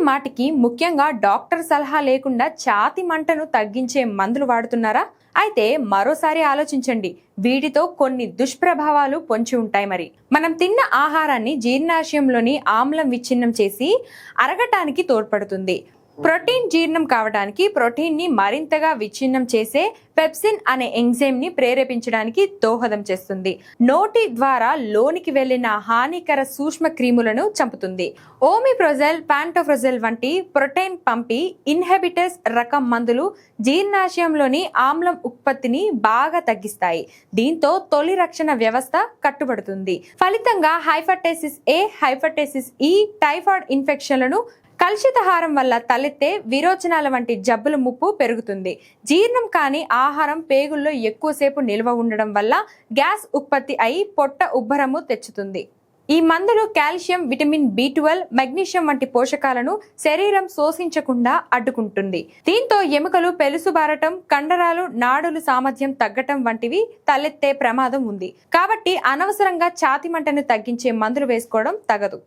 మాటికి ముఖ్యంగా డాక్టర్ సలహా లేకుండా ఛాతి మంటను తగ్గించే మందులు వాడుతున్నారా? అయితే మరోసారి ఆలోచించండి. వీటితో కొన్ని దుష్ప్రభావాలు పొంచి ఉంటాయి. మరి మనం తిన్న ఆహారాన్ని జీర్ణాశయంలోని ఆమ్లం విచ్ఛిన్నం చేసి అరగటానికి తోడ్పడుతుంది. ప్రోటీన్ జీర్ణం కావడానికి ప్రోటీన్ ని మరింతగా విచ్ఛిన్నం చేసే పెప్సిన్ అనే ఎంజైమ్ ని ప్రేరేపించడానికి దోహదం చేస్తుంది. నోటి ద్వారా లోనికి వెళ్లిన హానికర సూక్ష్మ క్రిములను చంపుతుంది. ఓమిప్రోజల్, పాంటోప్రోజల్ వంటి ప్రోటీన్ పంపి ఇన్హిబిటర్స్ రకం మందులు జీర్ణాశయంలోని ఆమ్లం ఉత్పత్తిని బాగా తగ్గిస్తాయి. దీంతో తొలి రక్షణ వ్యవస్థ కట్టుబడుతుంది. ఫలితంగా హైపర్టెసిస్ ఏ, హైపర్టెసిస్ ఈ, టైఫాయిడ్ ఇన్ఫెక్షన్లను, కలుషితాహారం వల్ల తలెత్తే విరోచనాల వంటి జబ్బుల ముప్పు పెరుగుతుంది. జీర్ణం కాని ఆహారం పేగుల్లో ఎక్కువసేపు నిల్వ ఉండడం వల్ల గ్యాస్ ఉత్పత్తి అయి పొట్ట ఉబ్బరము తెచ్చుతుంది. ఈ మందులు కాల్షియం, విటమిన్ B12, మెగ్నీషియం వంటి పోషకాలను శరీరం శోషించకుండా అడ్డుకుంటుంది. దీంతో ఎముకలు పెలుసుబారటం, కండరాలు, నాడులు సామర్థ్యం తగ్గటం వంటివి తలెత్తే ప్రమాదం ఉంది. కాబట్టి అనవసరంగా ఛాతి మంటను తగ్గించే మందులు వేసుకోవడం తగదు.